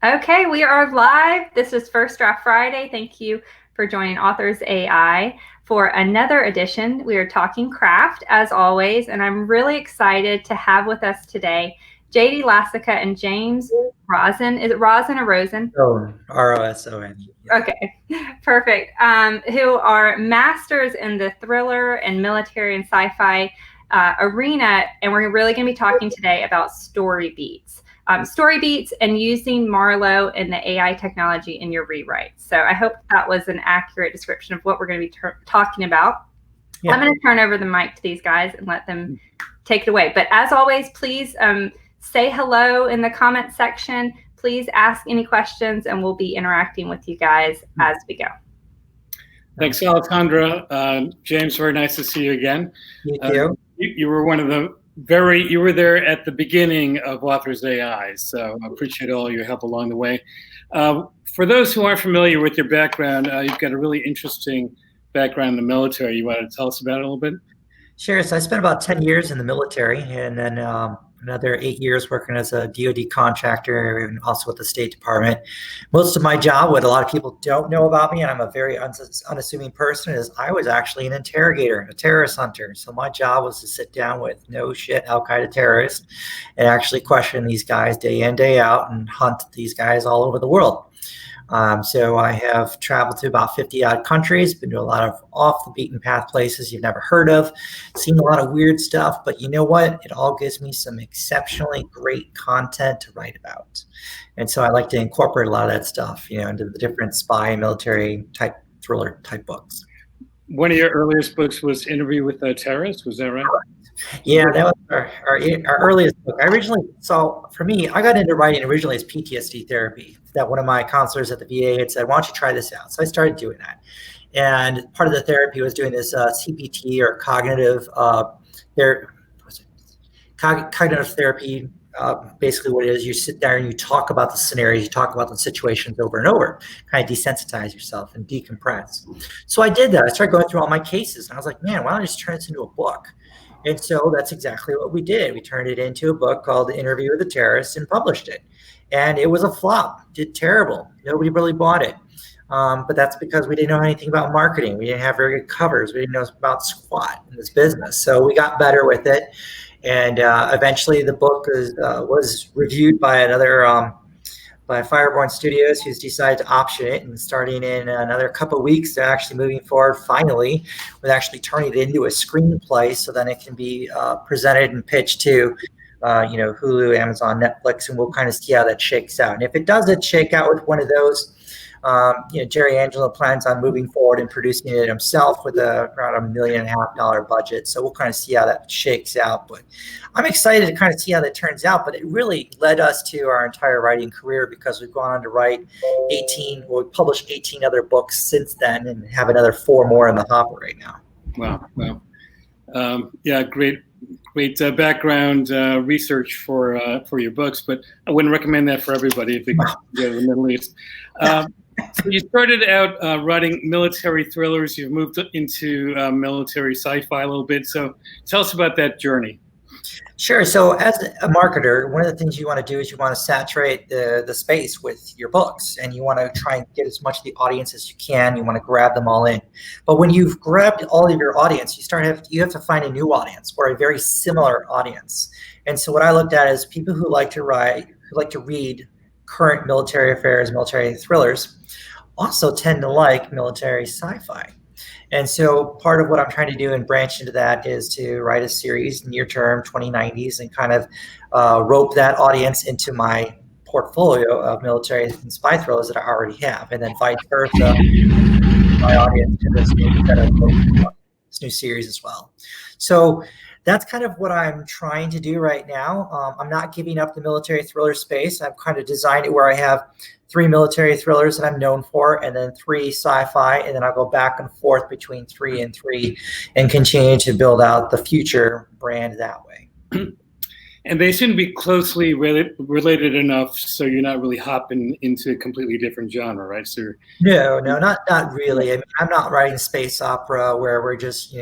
Okay, we are live. This is First Draft Friday. Thank you for joining Authors AI for another edition. We are talking craft as always, and I'm really excited to have with us today JD Lasica and James Rosone. Is it Rosone or Rosen? Rosone. Okay, perfect. Who are masters in the thriller and military and sci-fi arena, and we're really going to be talking today about story beats. Story beats and using Marlo and the AI technology in your rewrites. So I hope that was an accurate description of what we're going to be talking about. Yeah. I'm going to turn over the mic to these guys and let them take it away. But as always, please say hello in the comment section. Please ask any questions, and we'll be interacting with you guys as we go. Thanks, Alessandra. James, very nice to see you again. You too. You were one of the you were there at the beginning of Authors AI, so I appreciate all your help along the way. For those who aren't familiar with your background, you've got a really interesting background in the military. You want to tell us about it a little bit? Sure. So I spent about 10 years in the military, and then another 8 years working as a DoD contractor and also with the State Department. Most of my job, what a lot of people don't know about me, and I'm a very unassuming person, is I was actually an interrogator, a terrorist hunter. So my job was to sit down with no shit Al-Qaeda terrorists and actually question these guys day in, day out and hunt these guys all over the world. So I have traveled to about 50 odd countries, been to a lot of off the beaten path places you've never heard of, seen a lot of weird stuff, but you know what? It all gives me some exceptionally great content to write about. And so I like to incorporate a lot of that stuff, into the different spy, military type, thriller type books. One of your earliest books was Interview with a Terrorist, was that right? Yeah, that was our earliest book. For me, I got into writing originally as PTSD therapy. That one of my counselors at the VA had said, why don't you try this out? So I started doing that. And part of the therapy was doing this CPT or cognitive therapy. Basically what it is, you sit there and you talk about the scenarios, you talk about the situations over and over, kind of desensitize yourself and decompress. So I did that. I started going through all my cases and I was like, man, why don't I just turn this into a book? And so that's exactly what we did. We turned it into a book called The Interview with a Terrorist and published it. And it was a flop, did terrible. Nobody really bought it. But that's because we didn't know anything about marketing. We didn't have very good covers. We didn't know about squat in this business. So we got better with it. And eventually the book was reviewed by by Fireborn Studios, who's decided to option it, and starting in another couple of weeks, they're actually moving forward finally with actually turning it into a screenplay so then it can be presented and pitched to Hulu, Amazon, Netflix, and we'll kind of see how that shakes out. And if it doesn't shake out with one of those, Jerry Angelo plans on moving forward and producing it himself with around $1.5 million budget. So we'll kind of see how that shakes out. But I'm excited to kind of see how that turns out. But it really led us to our entire writing career because we've gone on to write we published 18 other books since then and have another 4 more in the hopper right now. Wow. Yeah, great background research for your books, but I wouldn't recommend that for everybody if they go to the Middle East. So you started out writing military thrillers. You've moved into military sci-fi a little bit. So tell us about that journey. Sure. So as a marketer, one of the things you want to do is you want to saturate the space with your books, and you want to try and get as much of the audience as you can. You want to grab them all in. But when you've grabbed all of your audience, you have to find a new audience or a very similar audience. And so what I looked at is people who like to read current military affairs, military thrillers, also tend to like military sci-fi. And so part of what I'm trying to do and branch into that is to write a series near term 2090s and kind of rope that audience into my portfolio of military and spy thrillers that I already have, and then vice versa, my audience to this new series as well. So that's kind of what I'm trying to do right now. I'm not giving up the military thriller space. I've kind of designed it where I have 3 military thrillers that I'm known for, and then 3 sci-fi, and then I'll go back and forth between 3 and 3 and continue to build out the future brand that way. And they shouldn't be closely related enough so you're not really hopping into a completely different genre, right? So No, not really. I mean, I'm not writing space opera where we're just,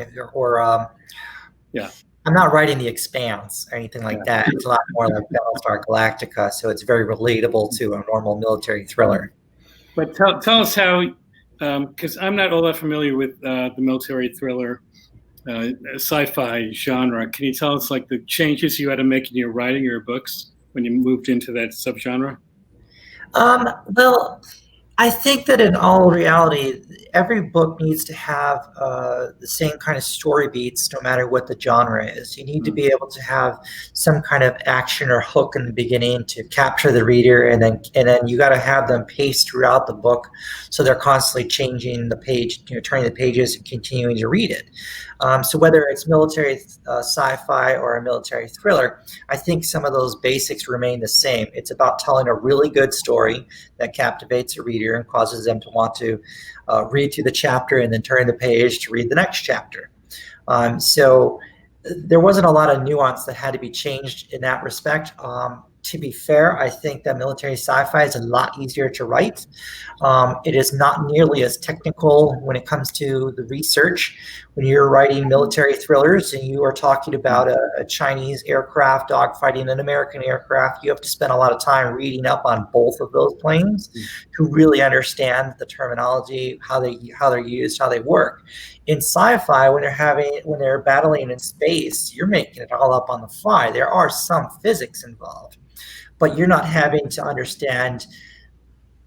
I'm not writing The Expanse or anything like that. It's a lot more like Battlestar Galactica, so it's very relatable to a normal military thriller. But tell us how, because I'm not all that familiar with the military thriller sci-fi genre. Can you tell us like the changes you had to make in your writing, your books, when you moved into that subgenre? Well, I think that in all reality, every book needs to have the same kind of story beats, no matter what the genre is. You need to be able to have some kind of action or hook in the beginning to capture the reader, and then you got to have them pace throughout the book, so they're constantly changing the page, turning the pages and continuing to read it. So whether it's military sci-fi or a military thriller, I think some of those basics remain the same. It's about telling a really good story that captivates a reader and causes them to want to read through the chapter and then turn the page to read the next chapter. So there wasn't a lot of nuance that had to be changed in that respect. To be fair, I think that military sci-fi is a lot easier to write. It is not nearly as technical when it comes to the research. When you're writing military thrillers and you are talking about a Chinese aircraft dogfighting an American aircraft, you have to spend a lot of time reading up on both of those planes to really understand the terminology, how they're used, how they work. In sci-fi, when they're battling in space, you're making it all up on the fly. There are some physics involved, but you're not having to understand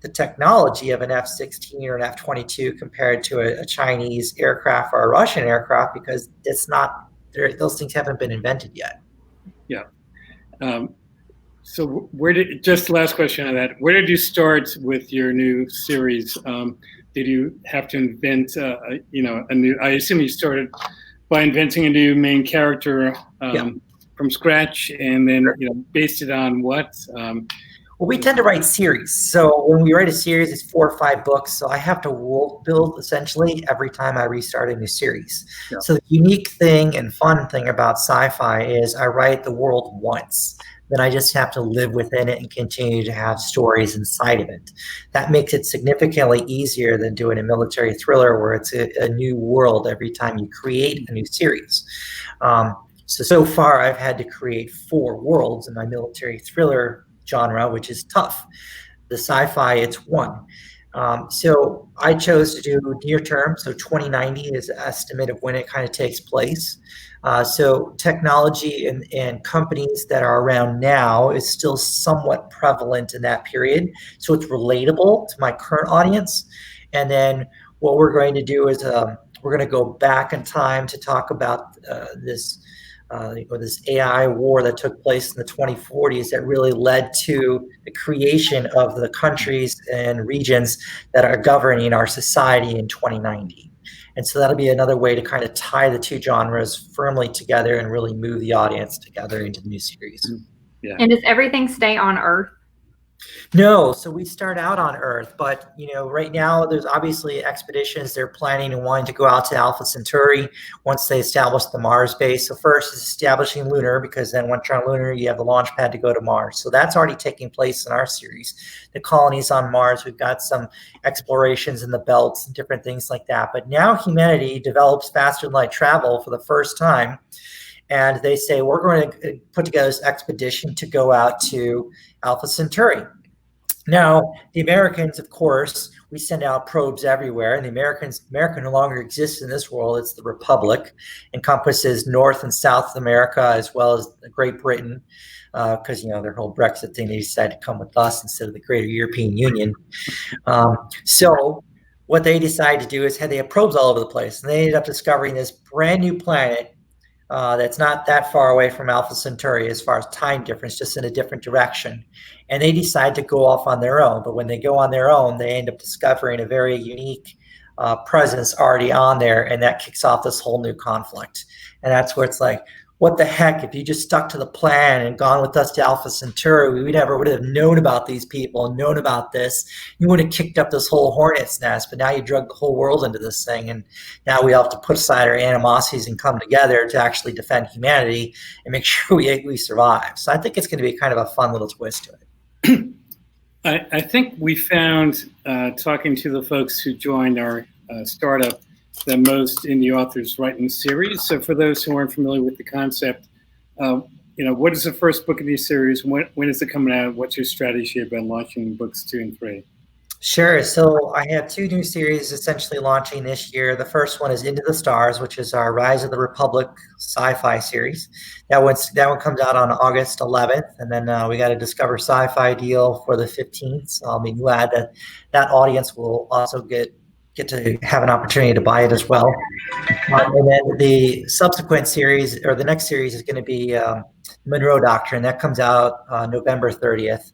the technology of an F-16 or an F-22 compared to a Chinese aircraft or a Russian aircraft, because it's not, those things haven't been invented yet. Yeah. So just last question on that, where did you start with your new series? Did you have to invent, a new, I assume you started by inventing a new main character from scratch, and then based it on what? Well, we tend to write series. So when we write a series, it's 4 or 5 books. So I have to world build essentially every time I restart a new series. Yeah. So the unique thing and fun thing about sci-fi is I write the world once. Then I just have to live within it and continue to have stories inside of it. That makes it significantly easier than doing a military thriller where it's a new world every time you create a new series. So far, I've had to create 4 worlds in my military thriller genre, which is tough. The sci-fi, it's 1. So I chose to do near term, so 2090 is the estimate of when it kind of takes place. So technology and companies that are around now is still somewhat prevalent in that period. So it's relatable to my current audience. And then what we're going to do is we're going to go back in time to talk about this AI war that took place in the 2040s that really led to the creation of the countries and regions that are governing our society in 2090. And so that'll be another way to kind of tie the 2 genres firmly together and really move the audience together into the new series. Yeah. And does everything stay on Earth? No, so we start out on Earth, but right now there's obviously expeditions they're planning and wanting to go out to Alpha Centauri once they establish the Mars base. So first is establishing lunar, because then once you're on lunar, you have the launch pad to go to Mars. So that's already taking place in our series. The colonies on Mars, we've got some explorations in the belts and different things like that. But now humanity develops faster than light travel for the first time. And they say, we're going to put together this expedition to go out to Alpha Centauri. Now, the Americans, of course, we send out probes everywhere, and America no longer exists in this world. It's the Republic, encompasses North and South America, as well as Great Britain, because, their whole Brexit thing, they decided to come with us instead of the greater European Union. So what they decided to do is they have probes all over the place, and they ended up discovering this brand new planet that's not that far away from Alpha Centauri as far as time difference, just in a different direction. And they decide to go off on their own. But when they go on their own, they end up discovering a very unique presence already on there, and that kicks off this whole new conflict. And that's where it's like, what the heck, if you just stuck to the plan and gone with us to Alpha Centauri, we never would have known about these people and known about this. You would have kicked up this whole hornet's nest, but now you drug the whole world into this thing, and now we have to put aside our animosities and come together to actually defend humanity and make sure we survive. So I think it's going to be kind of a fun little twist to it. I think we found, talking to the folks who joined our startup, than most indie authors write in series. So for those who aren't familiar with the concept, what is the first book in these series? When is it coming out? What's your strategy about launching books 2 and 3? Sure. So I have 2 new series essentially launching this year. The first one is Into the Stars, which is our Rise of the Republic sci-fi series. That one comes out on August 11th, and then we got a Discover Sci-Fi deal for the 15th. So I'll be glad that audience will also get to have an opportunity to buy it as well. And then the subsequent series, or the next series, is going to be Monroe Doctrine. That comes out November 30th.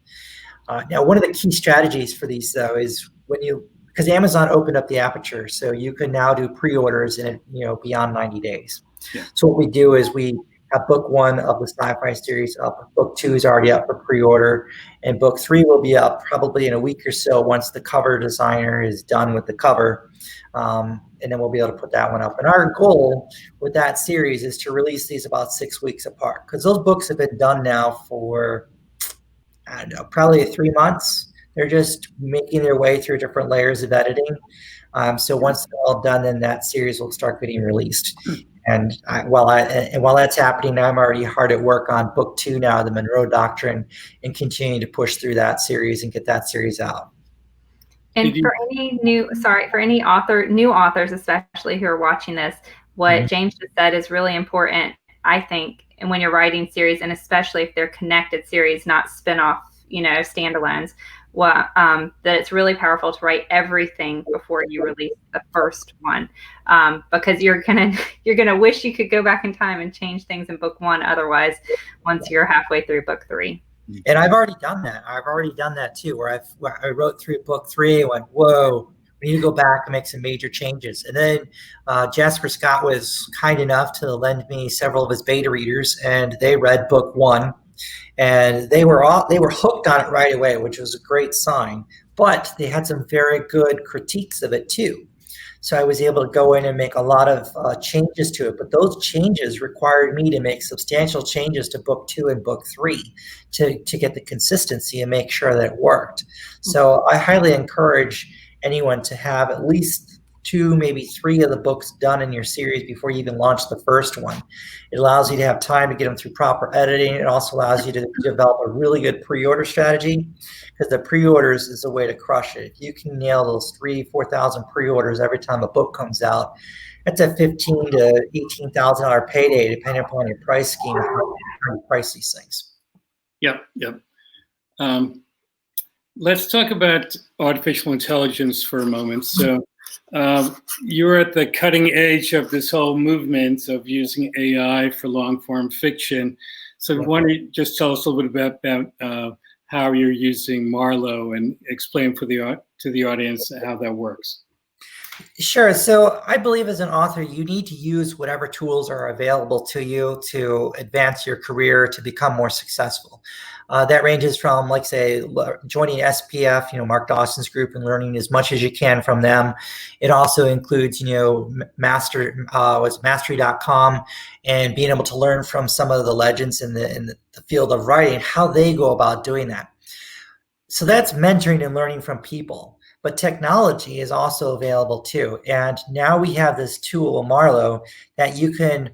Now, one of the key strategies for these, though, is because Amazon opened up the aperture, so you can now do pre-orders in beyond 90 days. Yeah. So what we do is we have book 1 of the sci-fi series up. Book 2 is already up for pre-order, and book 3 will be up probably in a week or so once the cover designer is done with the cover, and then we'll be able to put that one up. And our goal with that series is to release these about 6 weeks apart, because those books have been done now for, I don't know, probably 3 months. They're just making their way through different layers of editing. So once they're all done, then that series will start getting released. And while that's happening, I'm already hard at work on book 2 now, the Monroe Doctrine, and continue to push through that series and get that series out. And for any new authors, especially who are watching this, what James just said is really important, I think. And when you're writing series, and especially if they're connected series, not spin-off, standalones, that it's really powerful to write everything before you release the first one, because you're gonna wish you could go back in time and change things in book 1. Otherwise, once you're halfway through book 3. And I've already done that. I've already done that too, where I wrote through book 3 and went, whoa, we need to go back and make some major changes. And then Jasper Scott was kind enough to lend me several of his beta readers, and they read book 1, and they were hooked on it right away, which was a great sign. But they had some very good critiques of it too. So I was able to go in and make a lot of changes to it. But those changes required me to make substantial changes to book 2 and book 3 to get the consistency and make sure that it worked. So I highly encourage anyone to have at least 2, maybe 3 of the books done in your series before you even launch the first one. It allows you to have time to get them through proper editing. It also allows you to develop a really good pre-order strategy, because the pre-orders is a way to crush it. If you can nail those 3,000-4,000 pre-orders every time a book comes out, that's a $15,000 to $18,000 payday, depending upon your price scheme and how you price these things. Yep. Let's talk about artificial intelligence for a moment. So you're at the cutting edge of this whole movement of using AI for long-form fiction. So why don't you just tell us a little bit about how you're using Marlo, and explain to the audience how that works. Sure. So I believe as an author, you need to use whatever tools are available to you to advance your career, to become more successful. That ranges from, like, say, joining SPF, Mark Dawson's group, and learning as much as you can from them. It also includes, mastery.com, and being able to learn from some of the legends in the field of writing, how they go about doing that. So that's mentoring and learning from people. But technology is also available too. And now we have this tool, Marlo, that you can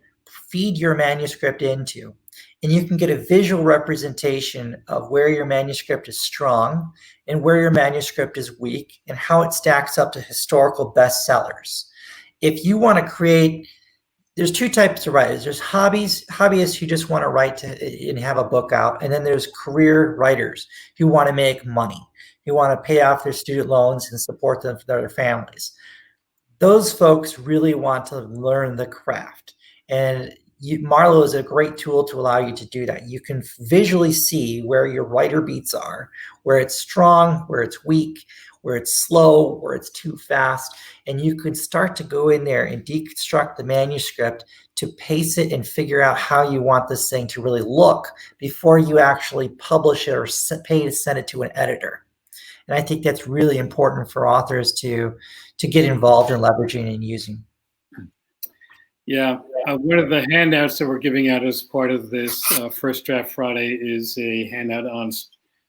feed your manuscript into. And you can get a visual representation of where your manuscript is strong and where your manuscript is weak, and how it stacks up to historical bestsellers. If you want to create, there's 2 types of writers. There's hobbyists who just want to write and have a book out. And then there's career writers who want to make money, who want to pay off their student loans and support their families. Those folks really want to learn the craft. And Marlo is a great tool to allow you to do that. You can visually see where your writer beats are, where it's strong, where it's weak, where it's slow, where it's too fast. And you can start to go in there and deconstruct the manuscript to pace it and figure out how you want this thing to really look before you actually publish it or pay to send it to an editor. And I think that's really important for authors to get involved in leveraging and using. Yeah, one of the handouts that we're giving out as part of this First Draft Friday is a handout on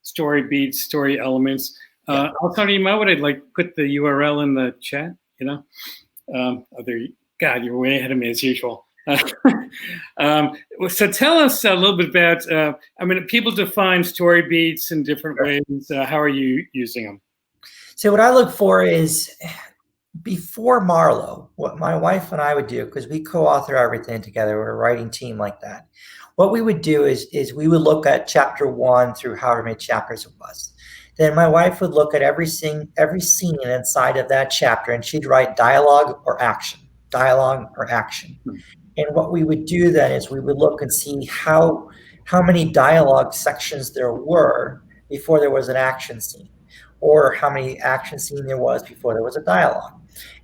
story beats, story elements. Alessandra, you might want to put the URL in the chat, God, you're way ahead of me as usual. So tell us a little bit about, people define story beats in different ways. How are you using them? So what I look for is, before Marlo, what my wife and I would do, because we co-author everything together, we're a writing team like that. What we would do is we would look at chapter 1 through however many chapters it was. Then my wife would look at every scene inside of that chapter, and she'd write dialogue or action. And what we would do then is we would look and see how many dialogue sections there were before there was an action scene, or how many action scene there was before there was a dialogue.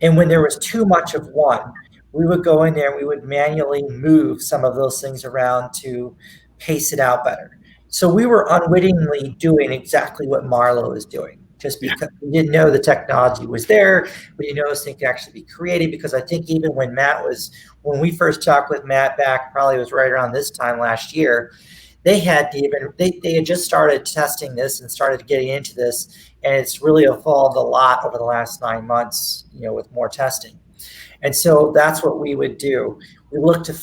And when there was too much of one, we would go in there and we would manually move some of those things around to pace it out better. So we were unwittingly doing exactly what Marlo is doing, just because we didn't know the technology was there. We didn't know this thing could actually be created, because I think even when we first talked with Matt back, probably was right around this time last year, they had just started testing this and started getting into this, and it's really evolved a lot over the last 9 months, with more testing. And so that's what we would do. We look to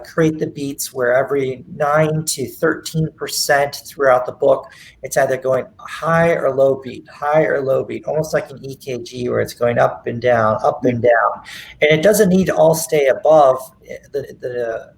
create the beats where every 9 to 13% throughout the book, it's either going high or low beat, almost like an EKG, where it's going up and down. And it doesn't need to all stay above the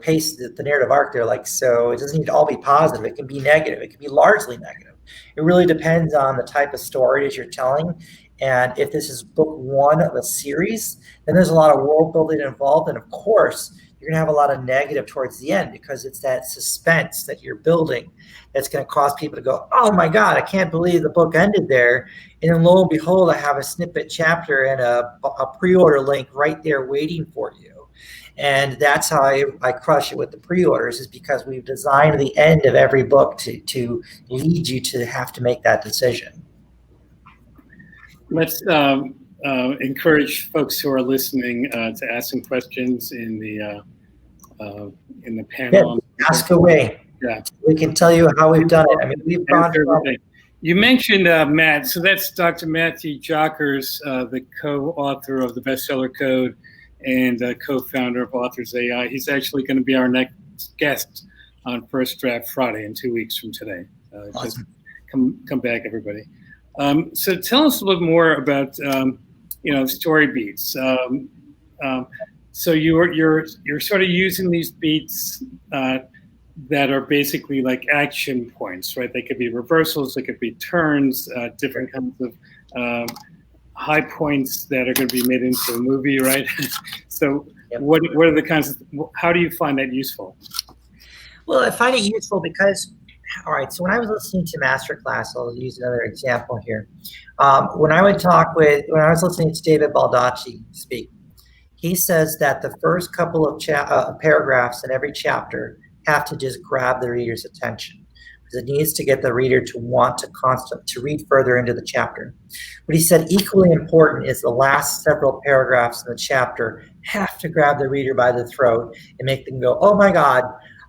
pace, the narrative arc there. So it doesn't need to all be positive. It can be negative. It can be largely negative. It really depends on the type of story that you're telling. And if this is book 1 of a series, then there's a lot of world building involved. And of course, you're going to have a lot of negative towards the end, because it's that suspense that you're building that's going to cause people to go, oh my God, I can't believe the book ended there. And then lo and behold, I have a snippet chapter and a pre-order link right there waiting for you. And that's how I crush it with the pre-orders, is because we've designed the end of every book to lead you to have to make that decision. Let's encourage folks who are listening to ask some questions in the panel. Yeah, ask away. Yeah, we can tell you how we've done it. We've gone through everything. You mentioned Matt, so that's Dr. Matthew Jockers, the co-author of the Bestseller Code and co-founder of Authors AI. He's actually going to be our next guest on First Draft Friday in 2 weeks from today. Awesome. Just come back, everybody. So tell us a little more about story beats. So you're sort of using these beats that are basically like action points, right? They could be reversals, they could be turns, different kinds of high points that are going to be made into a movie, right? So what are the kinds of, how do you find that useful? Well, I find it useful because, all right, so when I was listening to Masterclass, I'll use another example here. When I was listening to David Baldacci speak, he says that the first couple of paragraphs in every chapter have to just grab the reader's attention, because it needs to get the reader to want to read further into the chapter. But he said equally important is the last several paragraphs in the chapter have to grab the reader by the throat and make them go, oh my God,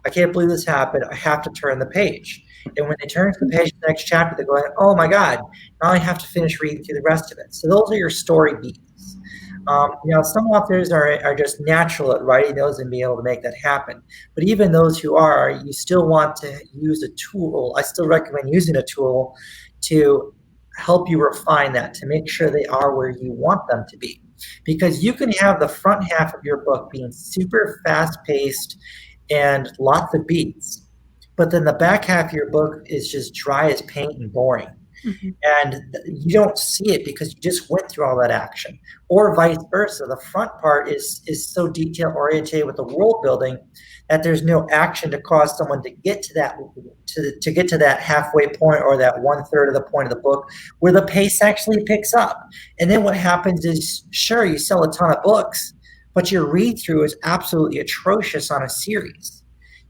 I can't believe this happened. I have to turn the page. And when they turn to the page of the next chapter, they're going, oh my God, now I have to finish reading through the rest of it. So those are your story beats. Some authors are just natural at writing those and being able to make that happen. But even those who are, you still want to use a tool. I still recommend using a tool to help you refine that, to make sure they are where you want them to be. Because you can have the front half of your book being super fast-paced and lots of beats, but then the back half of your book is just dry as paint and boring. Mm-hmm. And you don't see it because you just went through all that action, or vice versa. The front part is so detail oriented with the world building that there's no action to cause someone to get to that halfway point, or that 1/3 of the point of the book where the pace actually picks up. And then what happens is, sure, you sell a ton of books, but your read through is absolutely atrocious on a series.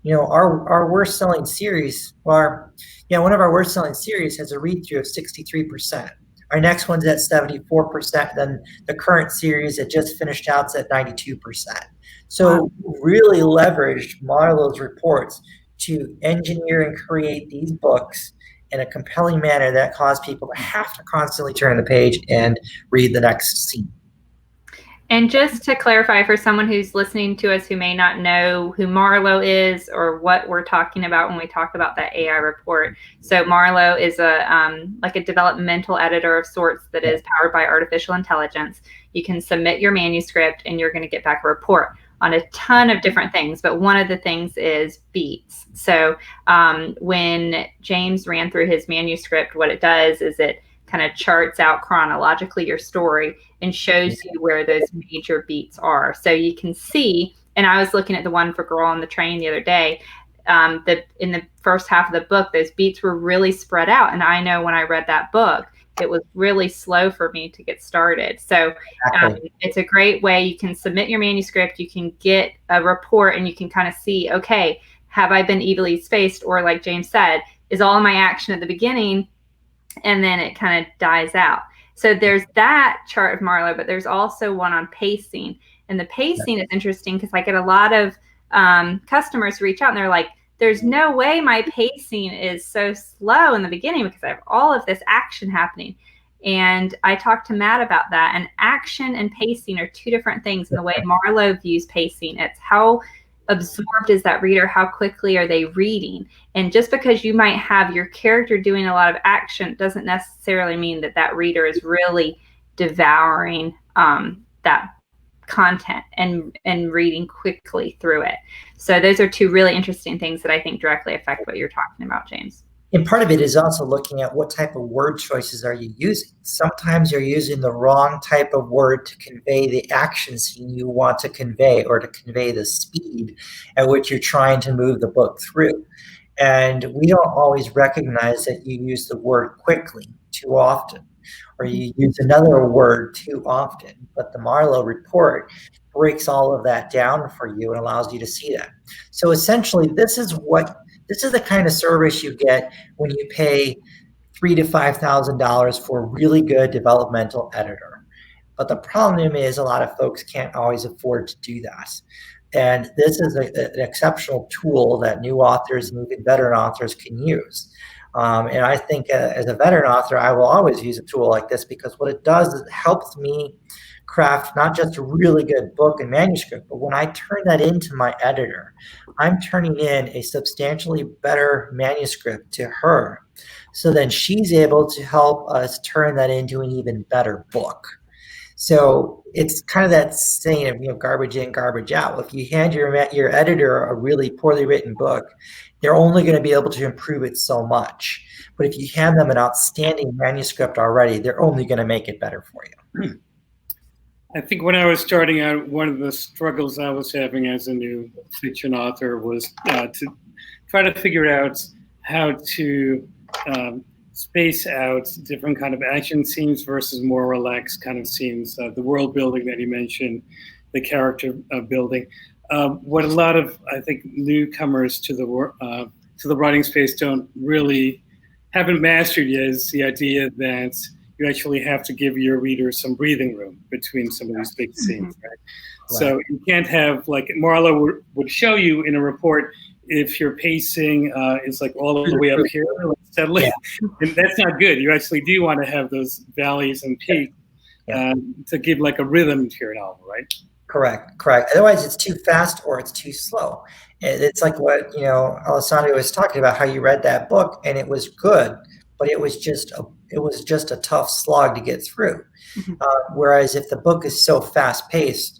Our worst selling series, one of our worst selling series has a read through of 63%. Our next one's at 74%. Then the current series that just finished out's at 92%. So really leveraged Marlo's reports to engineer and create these books in a compelling manner that caused people to have to constantly turn the page and read the next scene. And just to clarify for someone who's listening to us who may not know who Marlo is or what we're talking about when we talk about that AI report. So Marlo is like a developmental editor of sorts that is powered by artificial intelligence. You can submit your manuscript and you're going to get back a report on a ton of different things. But one of the things is beats. So when James ran through his manuscript, what it does is it kind of charts out chronologically your story and shows you where those major beats are. So you can see, and I was looking at the one for Girl on the Train the other day, that in the first half of the book, those beats were really spread out. And I know when I read that book, it was really slow for me to get started. So it's a great way. You can submit your manuscript, you can get a report, and you can kind of see, okay, have I been evenly spaced? Or like James said, is all my action at the beginning and then it kind of dies out. So there's that chart of Marlo, but there's also one on pacing. And the pacing is interesting because I get a lot of customers reach out and they're like, there's no way my pacing is so slow in the beginning because I have all of this action happening. And I talked to Matt about that. And action and pacing are two different things in the way Marlo views pacing. It's how absorbed is that reader? How quickly are they reading? And just because you might have your character doing a lot of action doesn't necessarily mean that that reader is really devouring that content and reading quickly through it. So those are two really interesting things that I think directly affect what you're talking about, James. And part of it is also looking at what type of word choices are you using. Sometimes you're using the wrong type of word to convey the action scene you want to convey or to convey the speed at which you're trying to move the book through. And we don't always recognize that you use the word quickly too often, or you use another word too often. But the Marlo report breaks all of that down for you and allows you to see that. So essentially, this is the kind of service you get when you pay $3,000 to $5,000 for a really good developmental editor. But the problem is a lot of folks can't always afford to do that. And this is an exceptional tool that new authors and even veteran authors can use. And I think as a veteran author, I will always use a tool like this because what it does is it helps me craft not just a really good book and manuscript, but when I turn that into my editor, I'm turning in a substantially better manuscript to her. So then she's able to help us turn that into an even better book. So it's kind of that saying of, garbage in, garbage out. If you hand your editor a really poorly written book, they're only going to be able to improve it so much. But if you hand them an outstanding manuscript already, they're only going to make it better for you. I think when I was starting out, one of the struggles I was having as a new fiction author was to try to figure out how to space out different kind of action scenes versus more relaxed kind of scenes. The world building that you mentioned, the character building. What a lot of, I think, newcomers to the writing space haven't mastered yet is the idea that you actually have to give your readers some breathing room between some of these big scenes, right? So you can't have, like Marlo would show you in a report, if your pacing is like all the way up here, steadily, and that's not good. You actually do want to have those valleys and peaks to give like a rhythm to your novel, right? Correct. Otherwise, it's too fast or it's too slow. It's like what Alessandra was talking about, how you read that book and it was good, but it was just a tough slog to get through. Whereas if the book is so fast paced,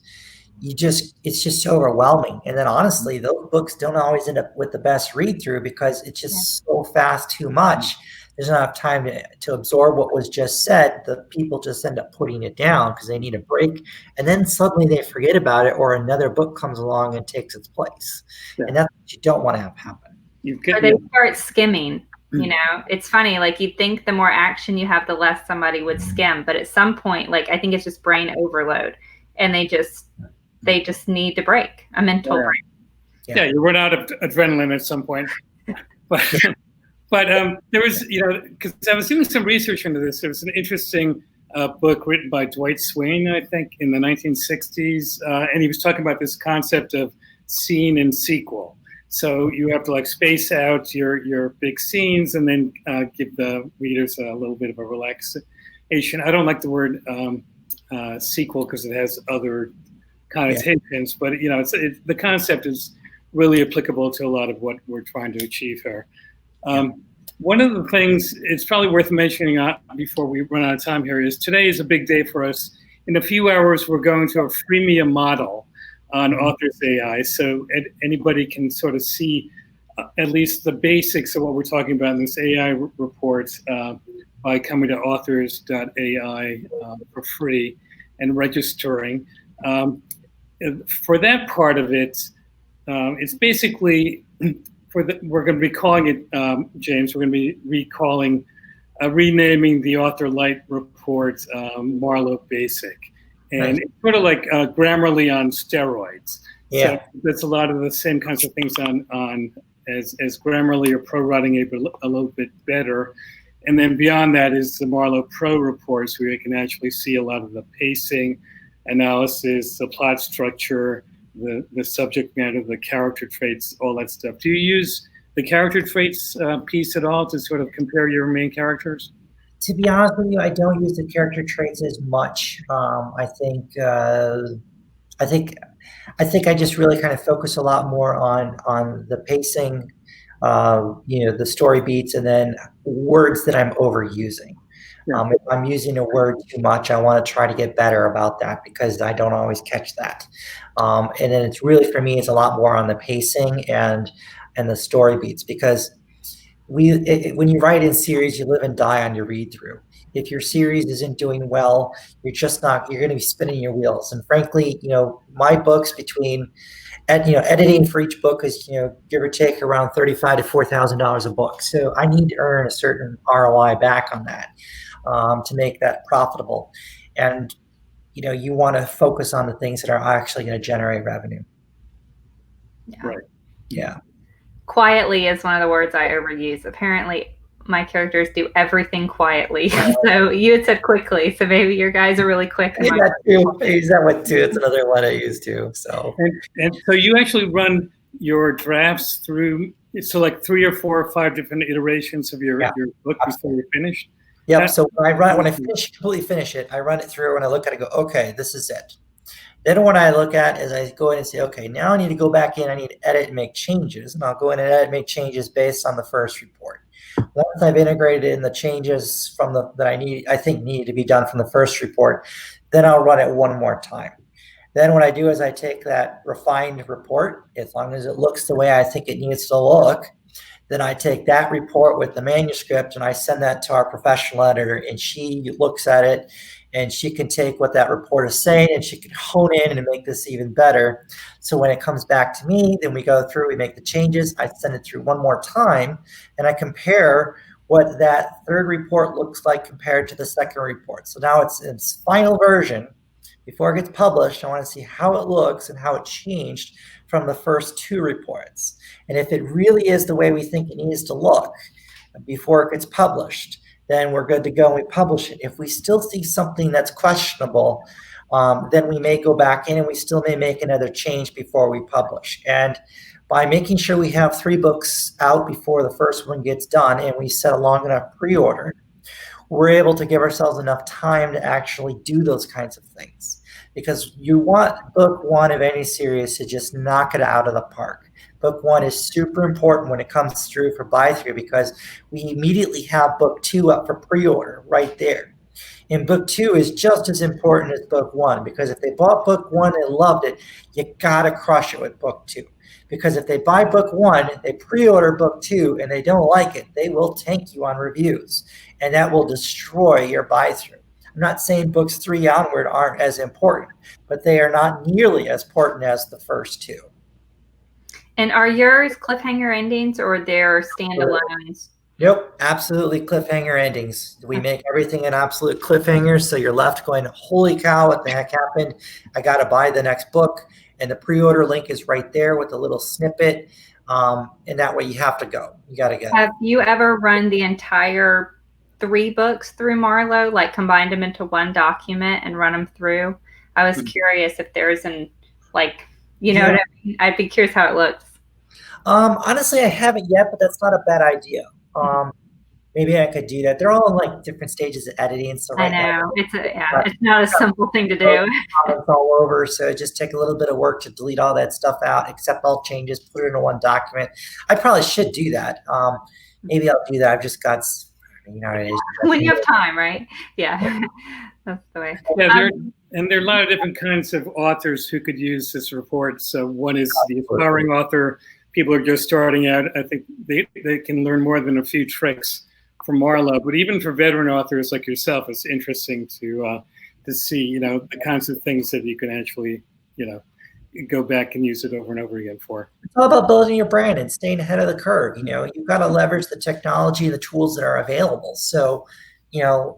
it's just so overwhelming. And then honestly, those books don't always end up with the best read through because it's just so fast, too much. There's not enough time to absorb what was just said. The people just end up putting it down because they need a break. And then suddenly they forget about it, or another book comes along and takes its place. And that's what you don't want to have happen. Or they start skimming. It's funny, like you'd think the more action you have, the less somebody would skim. But at some point, like I think it's just brain overload. And they just need to break, a mental break. Yeah, you run out of adrenaline at some point. But there was, because I was doing some research into this, there was an interesting book written by Dwight Swain, I think, in the 1960s. And he was talking about this concept of scene and sequel. So you have to like space out your big scenes and then give the readers a little bit of a relaxation. I don't like the word sequel because it has other connotations, but the concept is really applicable to a lot of what we're trying to achieve here. One of the things it's probably worth mentioning before we run out of time here is today is a big day for us. In a few hours, we're going to a freemium model on Authors AI, so anybody can sort of see at least the basics of what we're talking about in this AI report by coming to authors.ai for free and registering. For that part of it, it's basically we're going to be calling it, James, we're going to be renaming the Author Lite report Marlo Basic. And it's sort of like Grammarly on steroids. Yeah. So that's a lot of the same kinds of things on as Grammarly or Pro Writing a little bit better. And then beyond that is the Marlo Pro reports where you can actually see a lot of the pacing, analysis, the plot structure, the subject matter, the character traits, all that stuff. Do you use the character traits piece at all to sort of compare your main characters? To be honest with you, I don't use the character traits as much. I think I just really kind of focus a lot more on the pacing, the story beats, and then words that I'm overusing. If I'm using a word too much, I want to try to get better about that because I don't always catch that. And then it's really, for me, it's a lot more on the pacing and the story beats, because when you write in series, you live and die on your read through. If your series isn't doing well, you're going to be spinning your wheels. And frankly, my books editing for each book is, give or take around $35,000 to $4,000 a book. So I need to earn a certain ROI back on that to make that profitable. And, you want to focus on the things that are actually going to generate revenue. Yeah. Right. Yeah. Quietly is one of the words I overuse. Apparently, my characters do everything quietly. So you had said quickly, so maybe your guys are really quick. I use that one too. It's another one I use too. So and so you actually run your drafts through, so like 3 or 4 or 5 different iterations of your book before you're finished? Yep. So when I completely finish it, I run it through and I look at it and go, okay, this is it. Then what I look at is I go in and say, okay, now I need to go back in, I need to edit and make changes. And I'll go in and edit and make changes based on the first report. Once I've integrated in the changes that I think need to be done from the first report, then I'll run it one more time. Then what I do is I take that refined report, as long as it looks the way I think it needs to look, then I take that report with the manuscript and I send that to our professional editor, and she looks at it and she can take what that report is saying and she can hone in and make this even better. So when it comes back to me, then we go through, we make the changes, I send it through one more time, and I compare what that third report looks like compared to the second report. So now it's in its final version. Before it gets published, I want to see how it looks and how it changed from the first 2 reports. And if it really is the way we think it needs to look before it gets published, then we're good to go and we publish it. If we still see something that's questionable, then we may go back in and we still may make another change before we publish. And by making sure we have 3 books out before the first one gets done and we set a long enough pre-order, we're able to give ourselves enough time to actually do those kinds of things. Because you want book 1 of any series to just knock it out of the park. Book 1 is super important when it comes through for buy through, because we immediately have book 2 up for pre-order right there. And book 2 is just as important as book 1, because if they bought book 1 and loved it, you gotta crush it with book 2. Because if they buy book 1, they pre-order book 2, and they don't like it, they will tank you on reviews, and that will destroy your buy through. I'm not saying books 3 onward aren't as important, but they are not nearly as important as the first 2. And are yours cliffhanger endings or they're standalones? Nope, absolutely cliffhanger endings. We make everything an absolute cliffhanger, so you're left going, holy cow, what the heck happened? I got to buy the next book. And the pre-order link is right there with a little snippet. And that way you have to go. You got to go. Have you ever run the entire 3 books through Marlo, like combined them into one document and run them through? I was curious if there's what I mean? I'd be curious how it looks. Honestly, I haven't yet, but that's not a bad idea. maybe I could do that. They're all in like different stages of editing. So I right now, know it's not a simple thing to do. comments all over. So it just take a little bit of work to delete all that stuff out, accept all changes, put it into one document. I probably should do that. Maybe I'll do that. I've just got, when you have time, right? Yeah, that's the way. Yeah, there are a lot of different kinds of authors who could use this report. So one is the aspiring author. People are just starting out. I think they can learn more than a few tricks from Marlo. But even for veteran authors like yourself, it's interesting to see, the kinds of things that you can actually, go back and use it over and over again for. It's all about building your brand and staying ahead of the curve. You've got to leverage the technology and the tools that are available. So,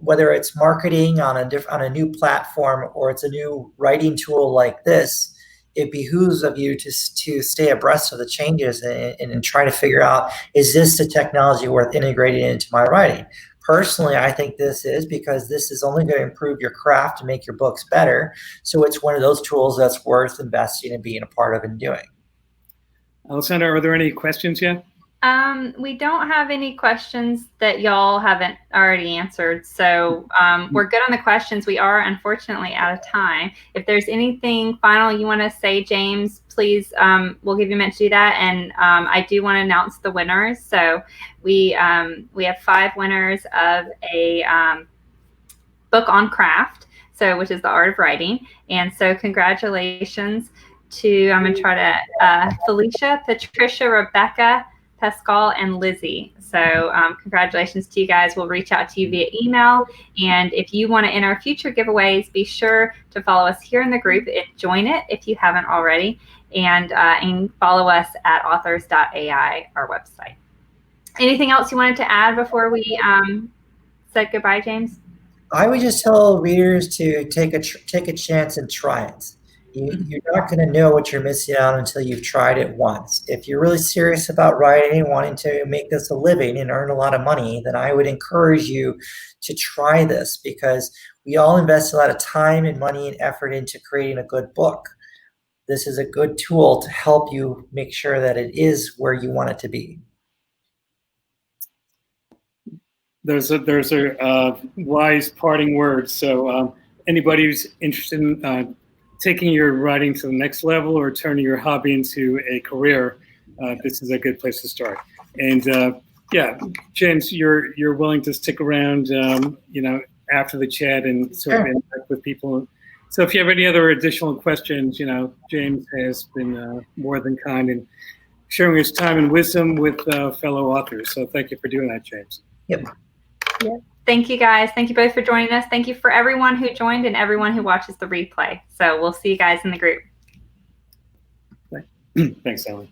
whether it's marketing on a new platform or it's a new writing tool like this, it behooves of you to stay abreast of the changes and try to figure out, is this the technology worth integrating into my writing? Personally, I think this is, because this is only going to improve your craft and make your books better. So it's one of those tools that's worth investing and being a part of and doing. Alessandra, are there any questions yet? We don't have any questions that y'all haven't already answered. So we're good on the questions. We are unfortunately out of time. If there's anything final you want to say, James, please, we'll give you a minute to do that. And I do want to announce the winners. So we have 5 winners of a book on craft, which is the art of writing. And so congratulations to, I'm going to try to, Felicia, Patricia, Rebecca, Pascal, and Lizzie. So congratulations to you guys. We'll reach out to you via email. And if you want to enter future giveaways, be sure to follow us here in the group. Join it if you haven't already. And follow us at authors.ai, our website. Anything else you wanted to add before we said goodbye, James? I would just tell readers to take a chance and try it. You're not going to know what you're missing out until you've tried it once. If you're really serious about writing and wanting to make this a living and earn a lot of money, then I would encourage you to try this, because we all invest a lot of time and money and effort into creating a good book. This is a good tool to help you make sure that it is where you want it to be. There's a wise parting words. So anybody who's interested in taking your writing to the next level or turning your hobby into a career, this is a good place to start. And yeah, James, you're willing to stick around, after the chat and sort of interact with people. So if you have any other additional questions, James has been more than kind in sharing his time and wisdom with fellow authors. So thank you for doing that, James. Yep. Thank you, guys. Thank you both for joining us. Thank you for everyone who joined and everyone who watches the replay. So we'll see you guys in the group. Thanks, Ellen.